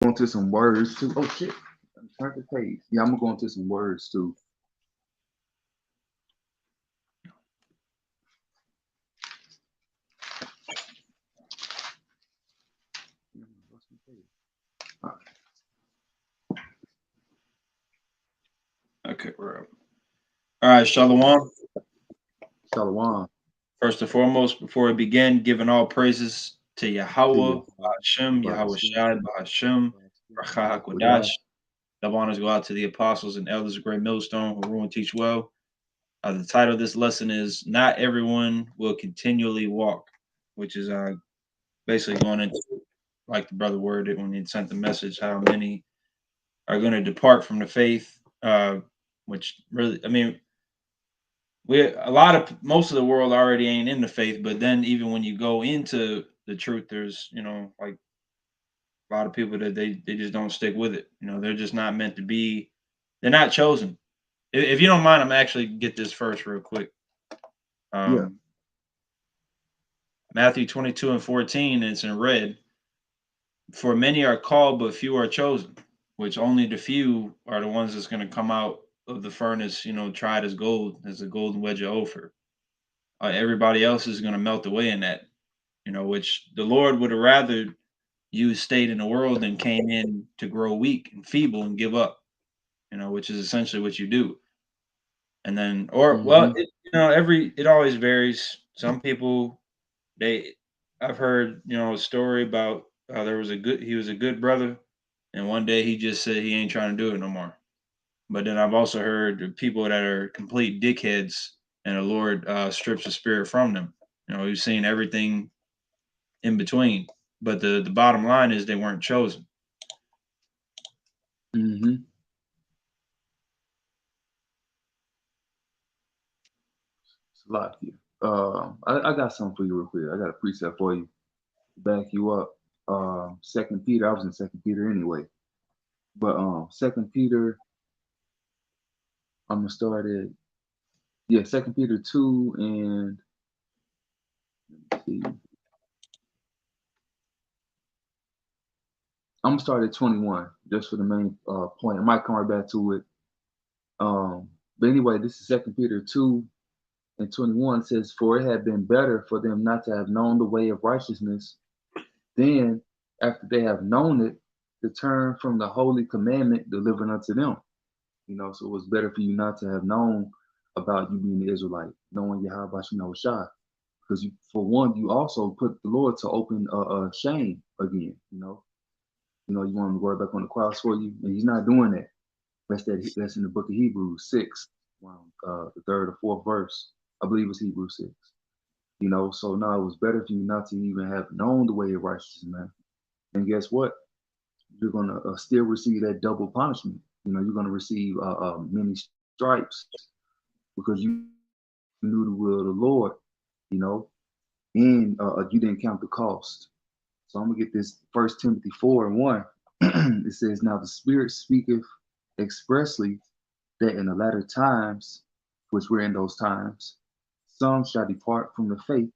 into some words too. Oh shit. Turn the page. Yeah, I'm gonna go into some words too. Okay, we're up. All right, Shalom. Shalom First and foremost, before we begin, giving all praises to to Yahweh, you. Hashem, Yahweh Shai, Hashem, Rachah HaKodash. The honors go out to the apostles and elders of Great Millstone who rule and teach well. The title of this lesson is Not Everyone Will Continually Walk, which is basically going into, like the brother worded when he sent the message, how many are going to depart from the faith, which really, I mean, most of the world already ain't in the faith, but then even when you go into the truth, there's like a lot of people that they just don't stick with it. They're just not meant to be. They're not chosen. If you don't mind, I'm actually get this first real quick. Yeah. Matthew 22:14, it's in red. For many are called, but few are chosen. Which only the few are the ones that's going to come out of the furnace, tried as gold, as a golden wedge of Ophir. Everybody else is going to melt away in that. Which the Lord would have rather you stayed in the world than came in to grow weak and feeble and give up, which is essentially what you do. And then, or Mm-hmm. well, it always varies. Some people, I've heard, a story about he was a good brother, and one day he just said he ain't trying to do it no more. But then I've also heard people that are complete dickheads, and the Lord strips the spirit from them. We've seen everything in between. But the bottom line is they weren't chosen. Mm-hmm. It's a lot here. I got something for you real quick. I got a precept for you to back you up. Second Peter. I was in Second Peter anyway, but Second Peter. I'm gonna start at Second Peter 2 and let's see. I'm gonna start at 21 just for the main point. I might come right back to it. But anyway, this is Second Peter 2 and 21 says, "For it had been better for them not to have known the way of righteousness, than after they have known it, to turn from the holy commandment delivered unto them." So it was better for you not to have known about you being the Israelite, knowing Yahweh Shai, because for one, you also put the Lord to open a shame again. You want him to worry back on the cross for you, and he's not doing that. That's in the book of Hebrews 6, the third or fourth verse. I believe it's Hebrews 6. So now it was better for you not to even have known the way of righteousness, man. And guess what? You're gonna still receive that double punishment. You're gonna receive many stripes because you knew the will of the Lord. And you didn't count the cost. So I'm gonna get this First Timothy 4:1. It says, "Now the Spirit speaketh expressly that in the latter times, which we're in those times, some shall depart from the faith,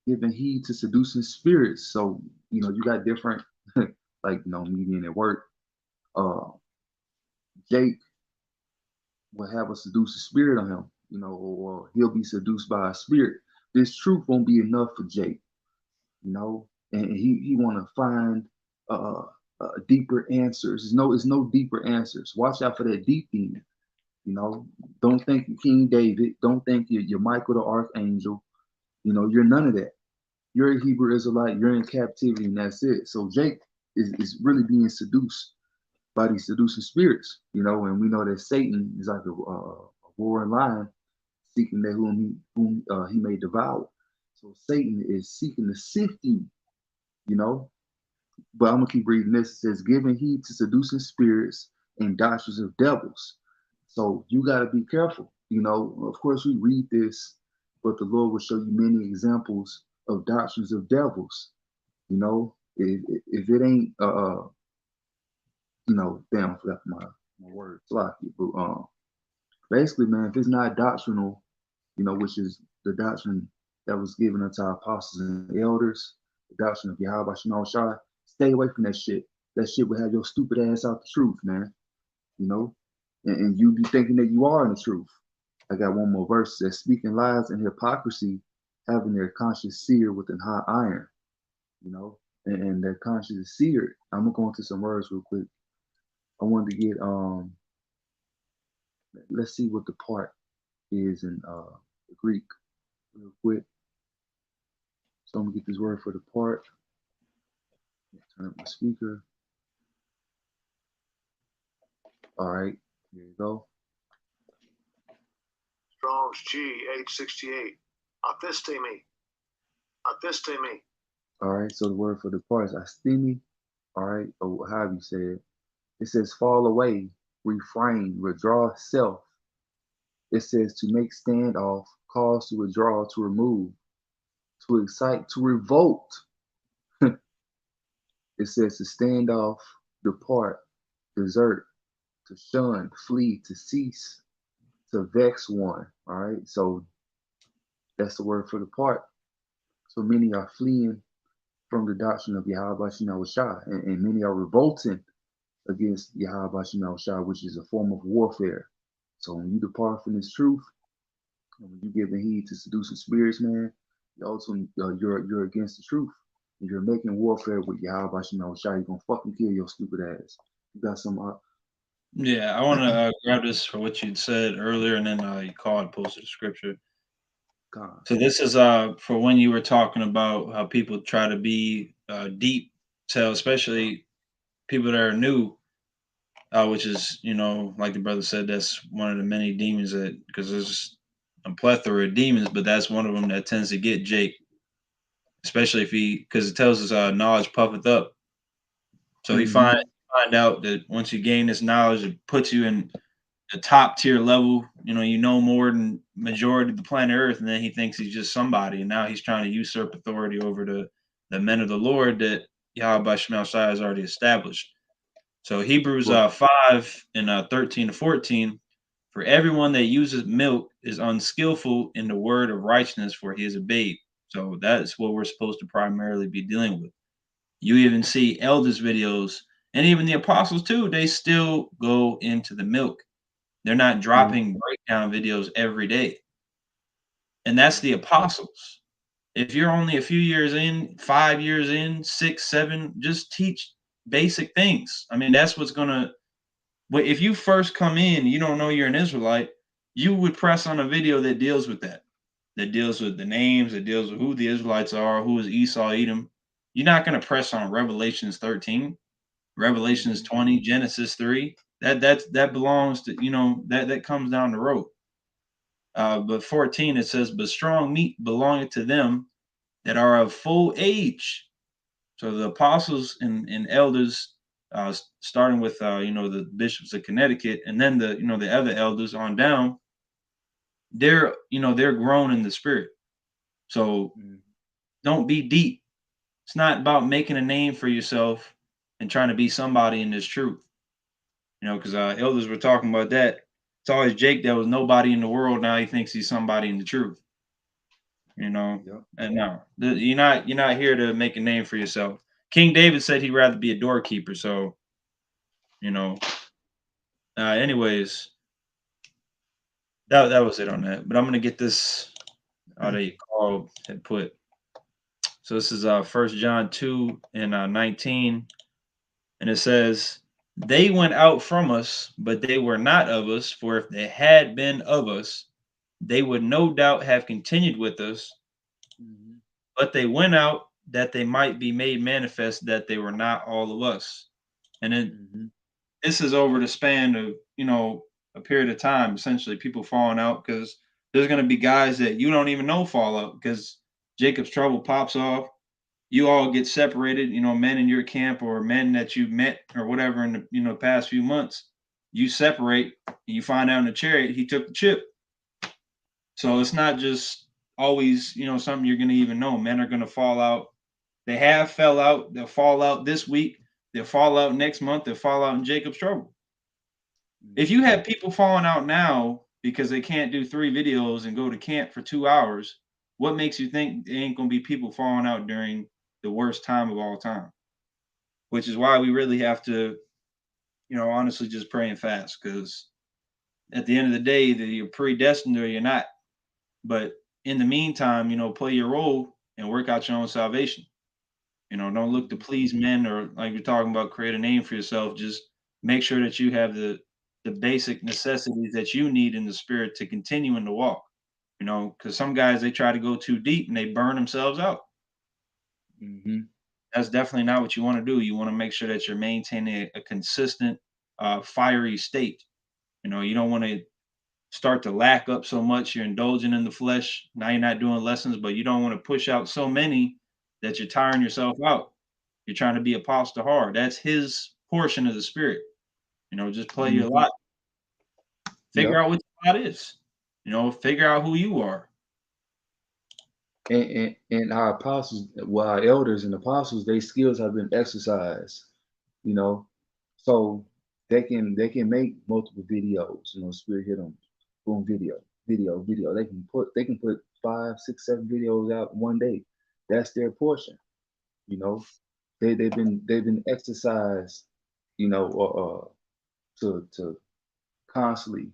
giving heed to seducing spirits." So you got different, like me being at work. Uh, Jake will have a seducing spirit on him, or he'll be seduced by a spirit. This truth won't be enough for Jake, and he want to find uh, deeper answers. It's no deeper answers. Watch out for that deep thing. Don't think you're King David. Don't think you're Michael the Archangel. You're none of that. You're a Hebrew Israelite. You're in captivity, and that's it. So Jake is really being seduced by these seducing spirits. And we know that Satan is like a roaring lion seeking that whom he may devour. So Satan is seeking to sift you. You know, but I'm gonna keep reading this. It says, "Giving heed to seducing spirits and doctrines of devils." So you got to be careful. Of course, we read this, but the Lord will show you many examples of doctrines of devils. If it ain't, damn, I forgot my words. Sloppy, but basically, man, if it's not doctrinal, which is the doctrine that was given unto our apostles and elders, the doctrine of Yahweh Shai, stay away from that shit. that shit would have your stupid ass out the truth, man. You know, and you be thinking that you are in the truth. I got one more verse that speaking lies and hypocrisy, having their conscience seared with an hot iron. You know, and their conscience is seared. I'm gonna go into some words real quick. I wanted to get let's see what the part is in the Greek real quick. So I'm gonna get this word for the part. Turn up my speaker. All right, here you go. Strong's G868. Athistemi. Athistemi. All right, so the word for the part is asthemi. All right, or however you say it. It says fall away, refrain, withdraw self. It says to make stand off, cause to withdraw, to remove, to excite, to revolt. It says to stand off, depart, desert, to shun, flee, to cease, to vex one. All right, so that's the word for the part. So many are fleeing from the doctrine of Yahweh Shah, and many are revolting against Yahweh Shah, which is a form of warfare. So when you depart from this truth, and when you giving heed to seducing spirits, man, you also you're against the truth. If you're making warfare with Yahweh Shah, you're gonna fucking kill your stupid ass. You got some Yeah, I want to grab this for what you'd said earlier, and then you called, posted the scripture. God. So this is for when you were talking about how people try to be deep, so especially people that are new, which is, you know, like the brother said, that's one of the many demons that, because there's a plethora of demons, but that's one of them that tends to get Jake, especially if he, because it tells us knowledge puffeth up. So he Mm-hmm. find out that once you gain this knowledge, it puts you in the top tier level. You know more than majority of the planet Earth, and then he thinks he's just somebody, and now he's trying to usurp authority over the men of the Lord that Yahweh Shemel Shai has already established. So Hebrews Well, 5 and 13 to 14, for everyone that uses milk is unskillful in the word of righteousness, for he is a babe. So that's what we're supposed to primarily be dealing with. You even see elders videos, and even the apostles too, they still go into the milk. They're not mm, dropping breakdown videos every day. And that's the apostles. If you're only a few years in, 5 years in, 6, 7, just teach basic things. I mean, that's what's gonna. If you first come in, you don't know you're an Israelite, you would press on a video that deals with that deals with the names, that deals with who the Israelites are, who is Esau, Edom. You're not gonna press on Revelations 13, Revelations mm, 20, Genesis 3. That belongs to, that comes down the road. But 14 it says, but strong meat belongeth to them that are of full age. So the apostles and elders, starting with the bishops of Connecticut, and then the other elders on down, they're grown in the spirit. So mm. don't be deep. It's not about making a name for yourself and trying to be somebody in this truth. Because elders were talking about that. It's always Jake that was nobody in the world. Now he thinks he's somebody in the truth. Yep. And no, you're not here to make a name for yourself. King David said he'd rather be a doorkeeper. So, you know, anyways, that was it on that. But I'm gonna get this that you called had put. So this is 1 John 2 and 19, and it says, "They went out from us, but they were not of us. For if they had been of us, they would no doubt have continued with us. Mm-hmm. But they went out that they might be made manifest that they were not all of us." And then Mm-hmm. this is over the span of, a period of time, essentially people falling out, because there's going to be guys that you don't even know fall out because Jacob's trouble pops off. You all get separated, men in your camp or men that you've met or whatever in the, past few months. You separate, and you find out in the chariot, he took the chip. So it's not just always, something you're going to even know. Men are going to fall out. They have fell out. They'll fall out this week. They'll fall out next month. They'll fall out in Jacob's trouble. If you have people falling out now because they can't do 3 videos and go to camp for 2 hours, what makes you think there ain't going to be people falling out during the worst time of all time? which is why we really have to, honestly just pray and fast, because at the end of the day, that you're predestined or you're not. But in the meantime, play your role and work out your own salvation. Don't look to please men, or like you're talking about, create a name for yourself. Just make sure that you have the basic necessities that you need in the spirit to continue in the walk. Because some guys, they try to go too deep and they burn themselves out. Mm-hmm. That's definitely not what you want to do. You want to make sure that you're maintaining a consistent, fiery state. You don't want to start to lack up so much. You're indulging in the flesh. Now you're not doing lessons, but you don't want to push out so many that you're tiring yourself out. You're trying to be apostle hard. That's his portion of the spirit. Just play your Mm-hmm. lot. Figure Yep. out what your lot is. Figure out who you are. And our apostles, well, our elders and apostles, their skills have been exercised, so they can make multiple videos. Spirit hit them, boom, video. They can put 5, 6, 7 videos out one day. That's their portion. They've been exercised, to constantly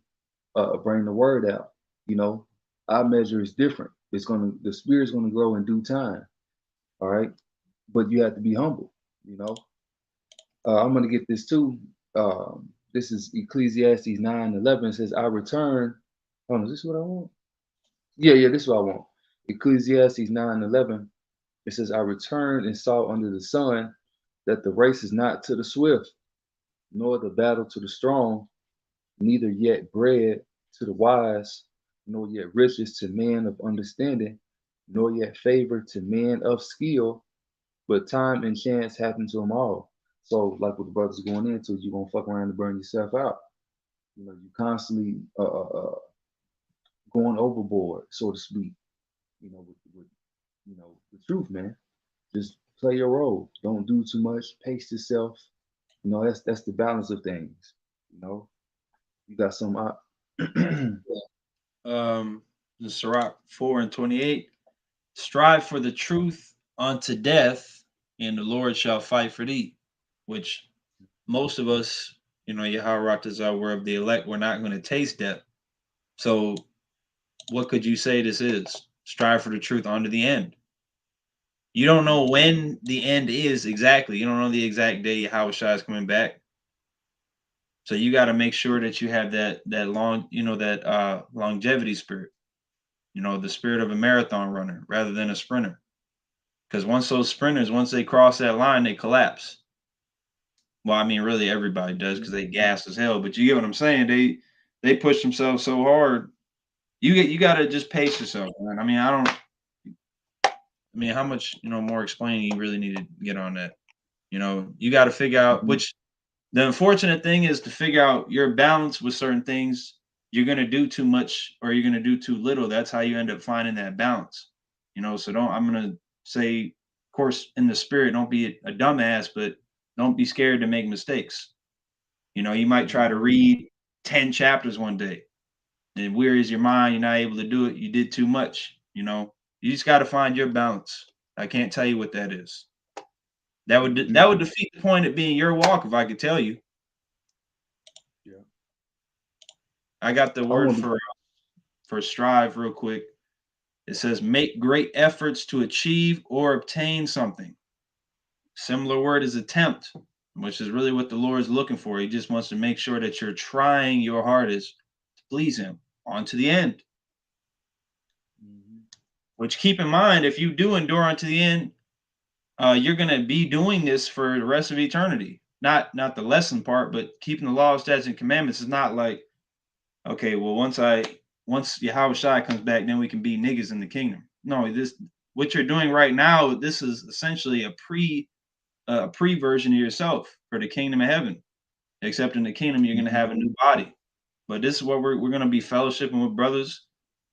bring the word out. Our measure is different. The spirit's gonna grow in due time. All right, but you have to be humble. I'm gonna get this too. This is Ecclesiastes 9:11. It says, "I return." Oh, is this what I want? Yeah, this is what I want. Ecclesiastes 9:11. It says, "I returned and saw under the sun that the race is not to the swift, nor the battle to the strong, neither yet bread to the wise, nor yet riches to men of understanding, nor yet favor to men of skill, but time and chance happen to them all." So, like what the brothers are going into, you're gonna fuck around and burn yourself out. You constantly going overboard, so to speak. With the truth, man. Just play your role. Don't do too much. Pace yourself. That's the balance of things. You got some up. The Sirach 4:28. Strive for the truth unto death, and the Lord shall fight for thee. Which most of us, Yahweh is our word of the elect, we're not going to taste death. So what could you say this is? Strive for the truth unto the end. You don't know when the end is exactly. You don't know the exact day Yahweh Shai is coming back. So you got to make sure that you have that longevity spirit. The spirit of a marathon runner rather than a sprinter. Because once they cross that line, they collapse. Well, I mean, really everybody does, because they gas as hell. But you get what I'm saying? They push themselves so hard. You got to just pace yourself, man. I mean, how much more explaining you really need to get on that? You got to figure out which. The unfortunate thing is to figure out your balance with certain things. You're gonna do too much or you're gonna do too little. That's how you end up finding that balance. So I'm gonna say, of course, in the spirit, don't be a dumbass, but don't be scared to make mistakes. You might try to read 10 chapters one day, and it wearies your mind. You're not able to do it. You did too much. You just got to find your balance. I can't tell you what that is. That would defeat the point of being your walk if I could tell you. Yeah. I got the word for strive real quick. It says make great efforts to achieve or obtain something. Similar word is attempt, which is really what the Lord is looking for. He just wants to make sure that you're trying your hardest to please him on to the end. Which, keep in mind, if you do endure unto the end, you're going to be doing this for the rest of eternity. Not the lesson part, but keeping the law, statutes, and commandments is not like, okay, well, once Yahweh Shai comes back, then we can be niggas in the kingdom. No, what you're doing right now, this is essentially a pre version of yourself for the kingdom of heaven. Except in the kingdom, you're going to have a new body. But this is what we're going to be fellowshipping with brothers.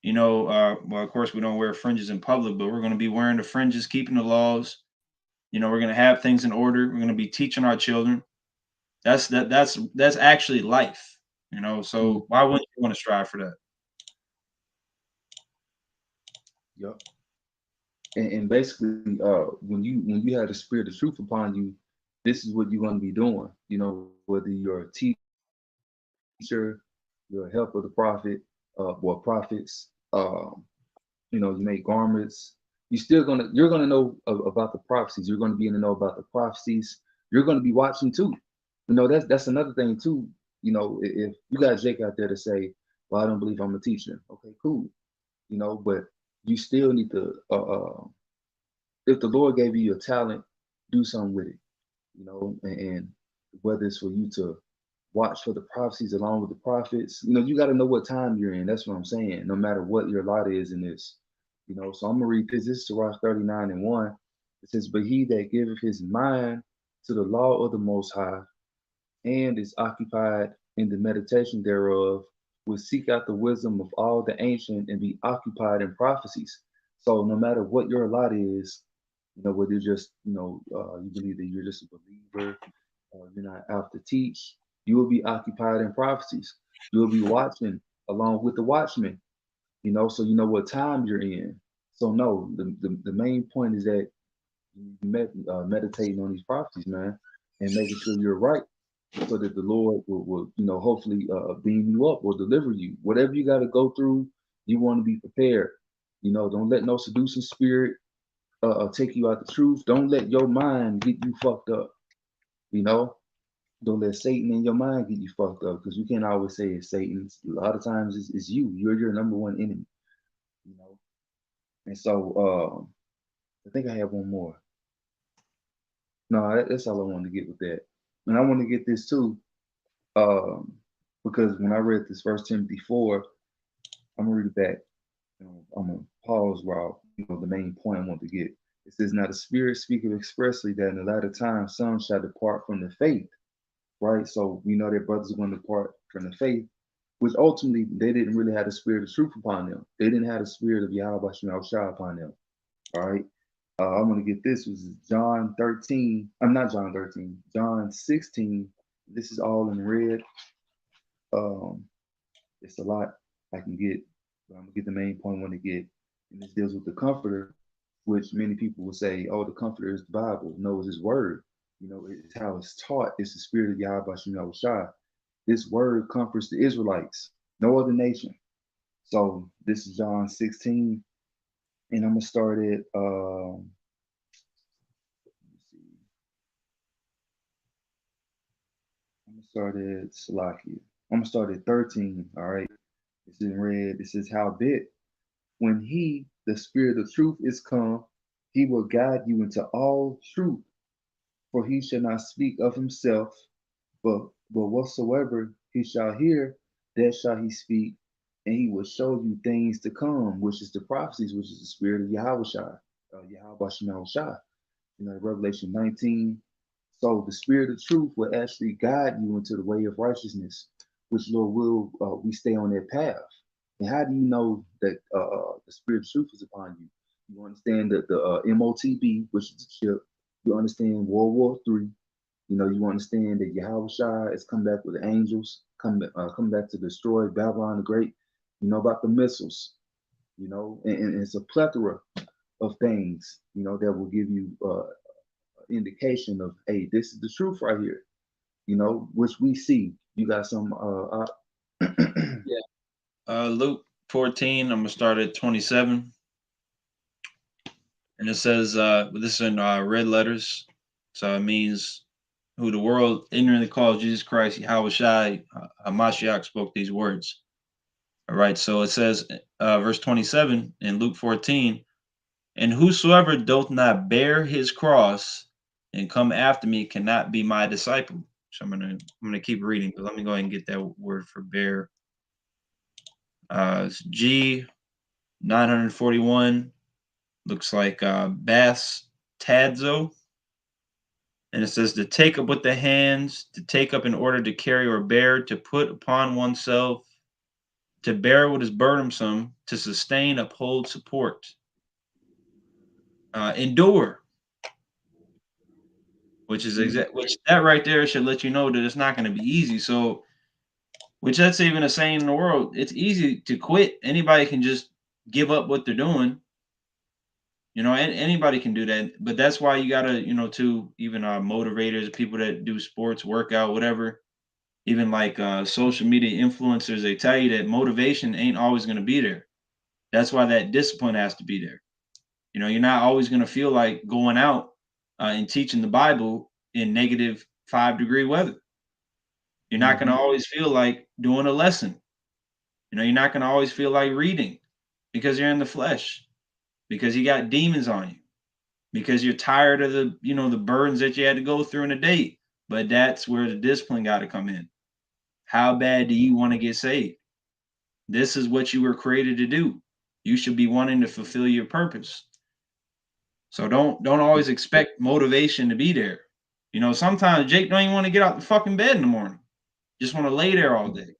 Well, of course, we don't wear fringes in public, but we're going to be wearing the fringes, keeping the laws. We're going to have things in order. We're going to be teaching our children. That's actually life. So why wouldn't you want to strive for that? Yep. And basically, when you have the spirit of truth upon you, this is what you're going to be doing. You know, whether you're a teacher, you're a helper of the prophet, or prophets. You know, you make garments. You're gonna know about the prophecies. You're gonna be in the know about the prophecies. You're gonna be watching too. You know, that's another thing too. You know, if you got Jake out there to say, "Well, I don't believe I'm a teacher," okay, cool. You know, but you still need to. If the Lord gave you a talent, do something with it. You know, and whether it's for you to watch for the prophecies along with the prophets, you know, you got to know what time you're in. That's what I'm saying. No matter what your lot is in this, you know. So I'm gonna read this. This is Sirach 39:1. It says, "But he that giveth his mind to the law of the Most High, and is occupied in the meditation thereof, will seek out the wisdom of all the ancient and be occupied in prophecies." So no matter what your lot is, you know, whether you're just, you know, you believe that you're just a believer, or you're not out to teach, you will be occupied in prophecies. You will be watching along with the watchmen, you know, so you know what time you're in. So no, the main point is that you meditating on these prophecies, man, and making sure you're right, so that the Lord will you know, hopefully beam you up or deliver you. Whatever you got to go through, you want to be prepared. You know, don't let no seducing spirit take you out the truth. Don't let your mind get you fucked up. You know, don't let Satan in your mind get you fucked up, because you can't always say it's Satan. A lot of times it's you. You're your number one enemy. You know, and so I think I have one more. No, that's all I wanted to get with that. And I want to get this too, um, because when I read this First Timothy 4, I'm gonna read it back. I'm gonna pause while, you know, the main point I want to get. It says, "Now the Spirit speaketh expressly that in the latter time some shall depart from the faith." Right? So we know that brothers are going to depart from the faith, which ultimately they didn't really have the spirit of truth upon them. They didn't have the spirit of Yahweh Shem Shah upon them. All right. I'm going to get this. This is John 13. I'm not John 13. John 16. This is all in red. Um, it's a lot I can get, but I'm going to get the main point I want to get. And this deals with the Comforter, which many people will say, "Oh, the Comforter is the Bible." No, it's His Word. You know, it's how it's taught. It's the spirit of Yahweh Shem Shah. This word comforts the Israelites, no other nation. So this is John 16, and I'm gonna start at Salakia. I'm gonna start at 13. All right, it's in red. It says, "Howbeit, when He, the Spirit of Truth, is come, He will guide you into all truth. For He shall not speak of Himself, but whatsoever He shall hear, that shall He speak, and He will show you things to come," which is the prophecies, which is the Spirit of Yahweh Shai, Yahweh Shem Shai. You know, Revelation 19. So the Spirit of Truth will actually guide you into the way of righteousness, which Lord will we stay on that path. And how do you know that the Spirit of Truth is upon you? You understand that the MOTB, which is the chip. You understand World War III. You know, you understand that Yahweh Shai has come back with the angels, come back to destroy Babylon the Great. You know about the missiles, you know, and it's a plethora of things, you know, that will give you indication of, hey, this is the truth right here, you know, which we see. You got some Yeah. Luke 14, I'm gonna start at 27. And it says, this is in red letters. So it means who the world ignorantly calls Jesus Christ, Yahweh Shai, Hamashiach spoke these words. All right. So it says, verse 27 in Luke 14, "And whosoever doth not bear his cross and come after me cannot be my disciple." So I'm gonna keep reading, but let me go ahead and get that word for bear. It's G 941. Looks like Bass Tadzo. And it says to take up with the hands, to take up in order to carry or bear, to put upon oneself, to bear what is burdensome, to sustain, uphold, support, endure, which is which that right there should let you know that it's not going to be easy. So, which that's even a saying in the world, it's easy to quit. Anybody can just give up what they're doing. You know, anybody can do that, but that's why you gotta, you know, to even motivators, people that do sports, workout, whatever, even like social media influencers, they tell you that motivation ain't always gonna be there. That's why that discipline has to be there. You know, you're not always gonna feel like going out and teaching the Bible in -5-degree weather. You're not gonna Mm-hmm. always feel like doing a lesson. You know, you're not gonna always feel like reading because you're in the flesh, because you got demons on you, because you're tired of the, you know, the burdens that you had to go through in a day. But that's where the discipline got to come in. How bad do you want to get saved? This is what you were created to do. You should be wanting to fulfill your purpose. So don't always expect motivation to be there. You know, sometimes Jake don't even want to get out the fucking bed in the morning. Just want to lay there all day.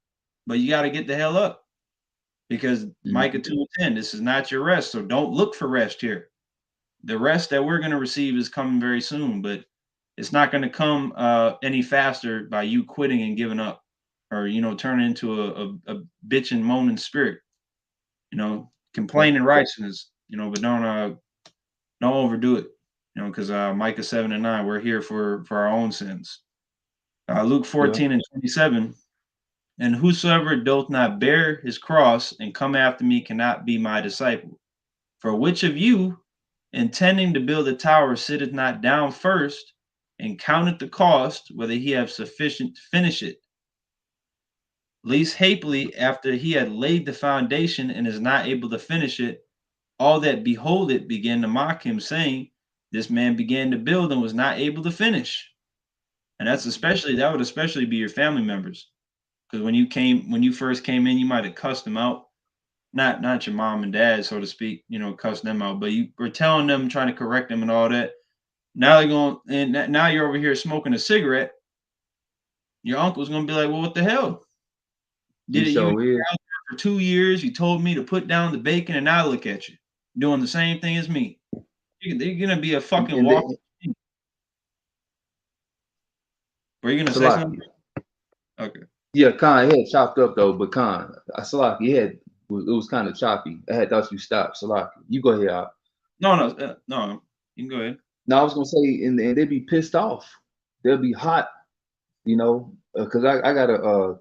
But you got to get the hell up because Micah Mm-hmm. 2:10, this is not your rest. So don't look for rest here. The rest that we're going to receive is coming very soon, but it's not going to come any faster by you quitting and giving up, or you know, turning into a bitch and moaning spirit. You know, complaining righteousness. You know, but don't overdo it. You know, because Micah 7:9, we're here for our own sins. Luke Yeah. 14:27, and whosoever doth not bear his cross and come after me cannot be my disciple. For which of you, intending to build a tower, sitteth not down first and counteth the cost, whether he have sufficient to finish it? Least haply, after he had laid the foundation and is not able to finish it, all that behold it began to mock him, saying, this man began to build and was not able to finish. And that would especially be your family members. Because when you first came in, you might have cussed them out. Not your mom and dad, so to speak, you know, cuss them out, but you were telling them, trying to correct them and all that. Now they're going, and now you're over here smoking a cigarette. Your uncle's gonna be like, well, what the hell? He You were sure is. out there for 2 years. You told me to put down the bacon, and now look at you doing the same thing as me. You're gonna be a fucking And walk. they, Were you gonna say Salaki. something? Okay. Yeah, Khan, he had chopped up though, but Khan, Salaki, it was kind of choppy. I had thought you stopped. Salaki, you go ahead. Al. No. You can go ahead. Now I was gonna say, and they'd be pissed off. They'll be hot, you know, because I got a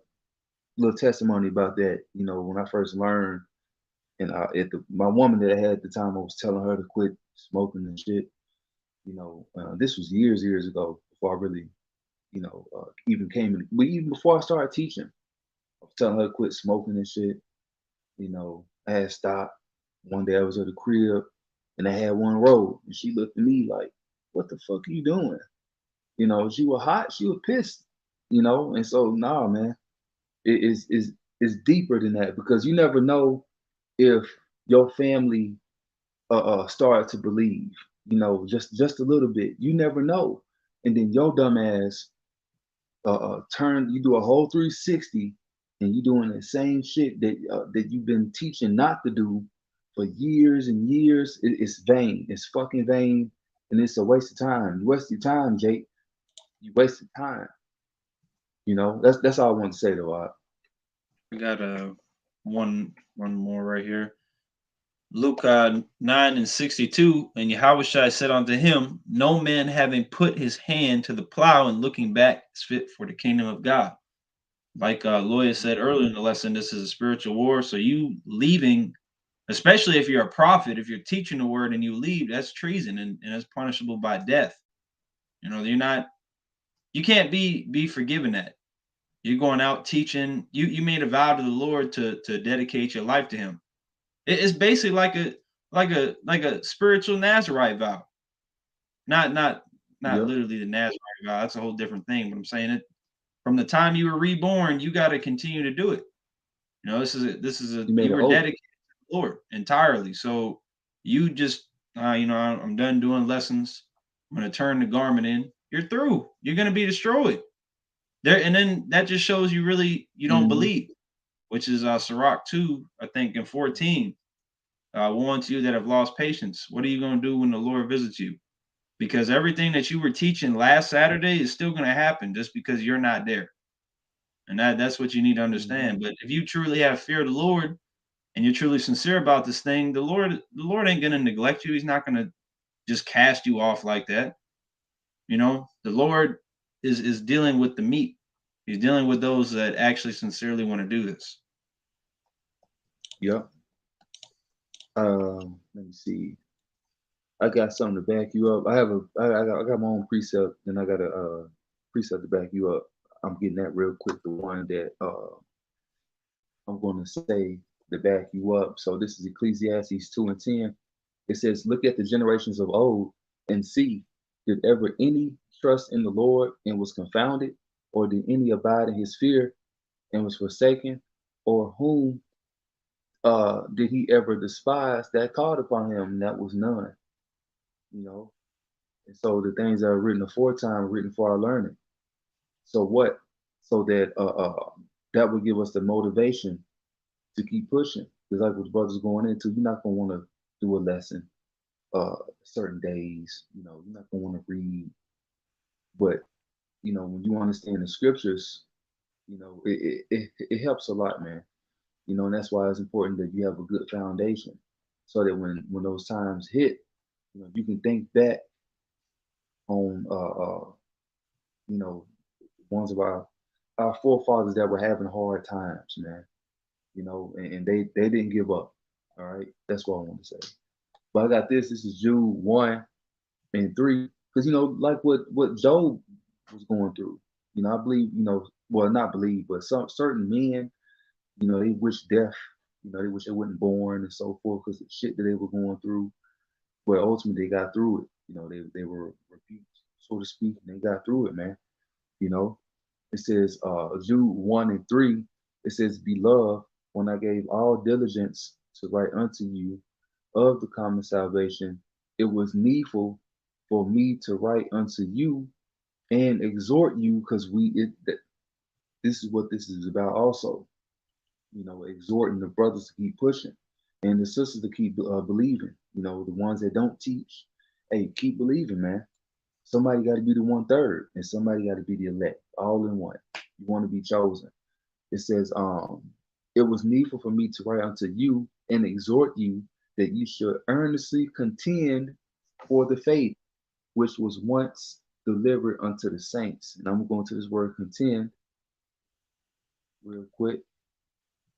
little testimony about that. You know, when I first learned, and my woman that I had at the time, I was telling her to quit smoking and shit. You know, this was years ago before I really, you know, even came in. But even before I started teaching, I was telling her to quit smoking and shit. You know, I had stopped. One day I was at the crib and I had one roll, and she looked at me like, "What the fuck are you doing?" You know, she was hot, she was pissed. You know, and so nah, man, it is deeper than that because you never know if your family start to believe. You know, just a little bit. You never know, and then your dumb ass turn. You do a whole 360, and you doing the same shit that you've been teaching not to do for years and years. It's vain. It's fucking vain, and it's a waste of time. You waste your time, Jake. You wasted time. You know, that's all I want to say though. We got one more right here. Luke 9:62, and Yahushua said unto him, no man having put his hand to the plow and looking back is fit for the kingdom of God. Like Loya said earlier in the lesson, this is a spiritual war. So you leaving, especially if you're a prophet, if you're teaching the word and you leave, that's treason and it's punishable by death. You know, you can't be forgiven that. You're going out teaching, you made a vow to the Lord to dedicate your life to him. It's basically like a spiritual Nazarite vow. Not Yep. literally the Nazarite vow. That's a whole different thing. But I'm saying it from the time you were reborn, you got to continue to do it. You know, You made you an were oath. dedicated to the Lord entirely. So you just you know, I'm done doing lessons. I'm gonna turn the garment in. You're through. You're gonna be destroyed. There, and then that just shows you don't Mm-hmm. believe, which is Sirach 2, I think, in 14. Woe unto you that have lost patience. What are you going to do when the Lord visits you? Because everything that you were teaching last Saturday is still going to happen just because you're not there. And that's what you need to Mm-hmm. understand. But if you truly have fear of the Lord and you're truly sincere about this thing, the Lord ain't gonna neglect you. He's not gonna just cast you off like that. You know, the Lord is dealing with the meat. He's dealing with those that actually sincerely want to do this. Yep. Let me see. I got something to back you up. I got my own precept, and I got a precept to back you up. I'm getting that real quick. The one that I'm going to say to back you up. So this is Ecclesiastes 2:10. It says, "Look at the generations of old and see, did ever any trust in the Lord and was confounded, or did any abide in His fear and was forsaken, or whom did He ever despise that called upon Him? And that was none." You know, and so the things that are written aforetime are written for our learning. So what? So that that would give us the motivation to keep pushing. Because like what the brother's going into, you're not gonna want to do a lesson certain days. You know, you're not gonna want to read. But you know, when you understand the scriptures, you know, it helps a lot, man. You know, and that's why it's important that you have a good foundation, so that when those times hit, you know, you can think back on you know, ones of our forefathers that were having hard times, man. You know, and they didn't give up. All right, that's what I want to say. But I got this. This is Jude 1:3, because you know, like what Job was going through. You know, I believe. You know, well, not believe, but some certain men. You know, they wish death. You know, they wish they weren't born and so forth because the shit that they were going through. But ultimately, they got through it. You know, they were rebuked, so to speak, and they got through it, man. You know, it says Jude 1:3. It says, "Beloved, when I gave all diligence to write unto you of the common salvation, it was needful for me to write unto you and exhort you," because this is what this is about also. You know, exhorting the brothers to keep pushing and the sisters to keep believing. You know, the ones that don't teach, hey, keep believing, man. Somebody got to be the 1/3, and somebody got to be the elect, all in one. You want to be chosen. It says, "It was needful for me to write unto you and exhort you that you should earnestly contend for the faith which was once delivered unto the saints." And I'm going to this word contend real quick.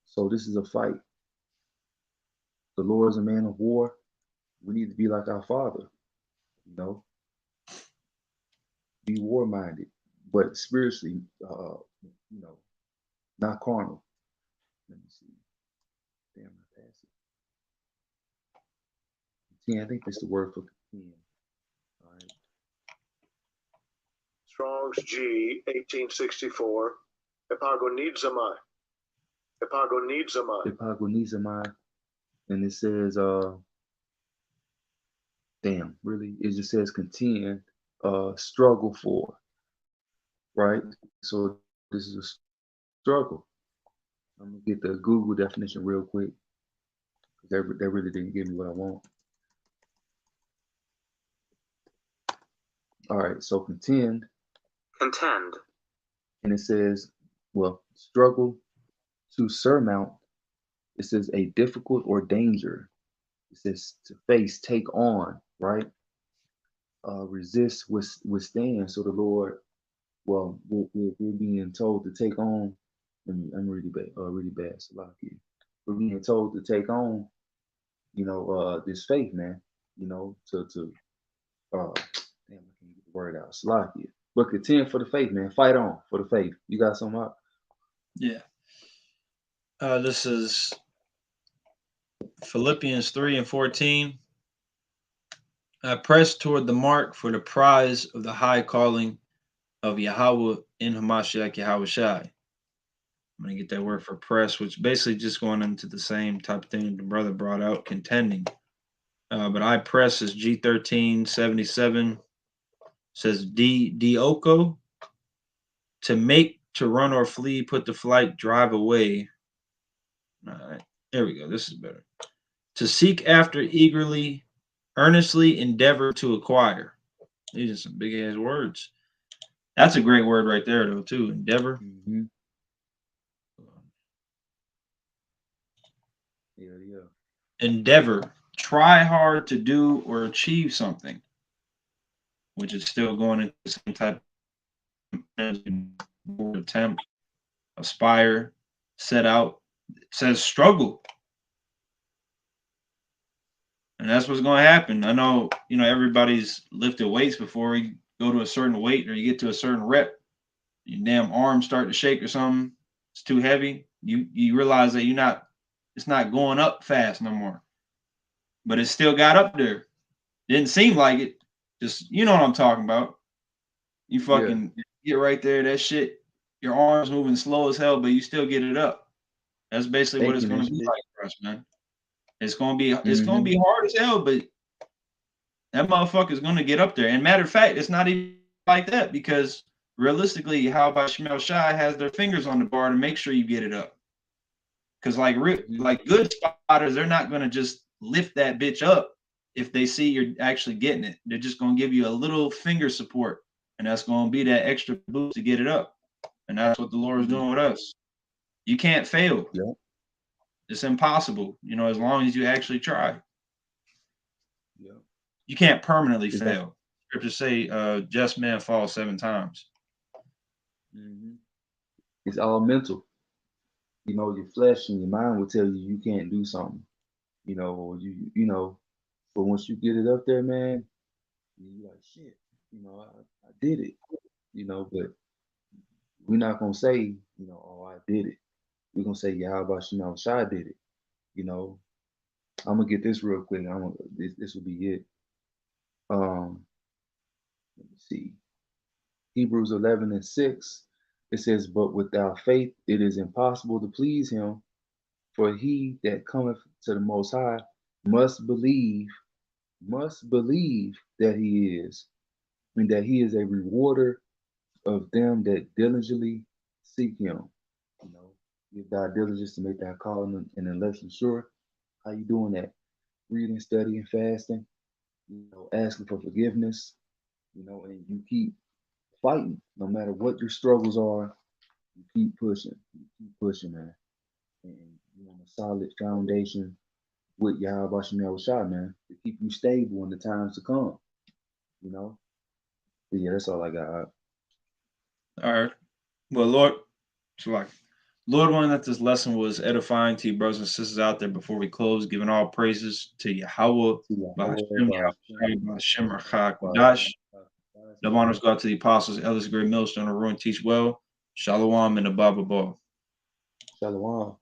So this is a fight. The Lord is a man of war. We need to be like our Father, you know, be war minded, but spiritually, you know, not carnal. Let me see. Damn, I passed it. 10, I think that's the word for 10. All right. Strong's G 1864. Epagonizomai. Epagonizomai. Epagonizomai. And it says, damn, really? It just says contend, struggle for, right? So this is a struggle. I'm gonna get the Google definition real quick. That really didn't give me what I want. All right, so contend. Contend. And it says, well, struggle to surmount. It says a difficult or danger. It says to face, take on, right? Resist, withstand. So the Lord, well, we're being told to take on. I'm really bad. Salakia. We're being told to take on, you know, this faith, man. You know, to damn, I can't get the word out. Salakia. But contend for the faith, man. Fight on for the faith. You got something up? Yeah. This is Philippians 3:14. I press toward the mark for the prize of the high calling of Yahweh in Hamashiach Yahweh Shai. I'm going to get that word for press, which basically just going into the same type of thing the brother brought out, contending. But I press is G1377. Says Dioko. To make, to run or flee, put to flight, drive away. All right. There we go. This is better. To seek after eagerly, earnestly endeavor to acquire. These are some big ass words. That's a great word right there, though, too. Endeavor. Mm-hmm. Yeah. endeavor, try hard to do or achieve something, which is still going into the same type of attempt, aspire, set out. It says struggle. And that's what's going to happen. I know, everybody's lifted weights before you go to a certain weight or you get to a certain rep. Your damn arms start to shake or something. It's too heavy. You realize that it's not going up fast no more. But it still got up there. Didn't seem like it. Just, you know what I'm talking about. You fucking get right there, that shit, your arms moving slow as hell, but you still get it up. That's basically what it's going to be like for us, man. It's gonna be hard as hell, but that motherfucker's gonna get up there. And matter of fact, it's not even like that because realistically, how about Shemel Shai has their fingers on the bar to make sure you get it up. Because like good spotters, they're not gonna just lift that bitch up if they see you're actually getting it. They're just gonna give you a little finger support, and that's gonna be that extra boost to get it up. And that's what the Lord is doing with us. You can't fail. Yeah. It's impossible, as long as you actually try. Yeah. You can't permanently fail. Scripture say, just man falls 7 times. It's all mental. Your flesh and your mind will tell you can't do something. Or but once you get it up there, man, you're like, shit, I did it. But we're not gonna say, oh, I did it. We're gonna say, yeah, how about Shai did it? I'm gonna get this real quick. This will be it. Let me see. Hebrews 11:6. It says, but without faith it is impossible to please him, for he that cometh to the Most High must believe that he is, and that he is a rewarder of them that diligently seek him. Give thy diligence to make thy calling and election sure. How you doing that? Reading, studying, fasting, asking for forgiveness, and you keep fighting no matter what your struggles are. You keep pushing, man. And you on a solid foundation with Yahweh Shemel Shai, man, to keep you stable in the times to come. But yeah, that's all I got. All right. Well, Lord wanted that this lesson was edifying to you brothers and sisters out there before we close, giving all praises to Yahweh, the honors go out to the apostles, elders, great millstone, and ruin, teach well. Shalom and the Baba. Shalom.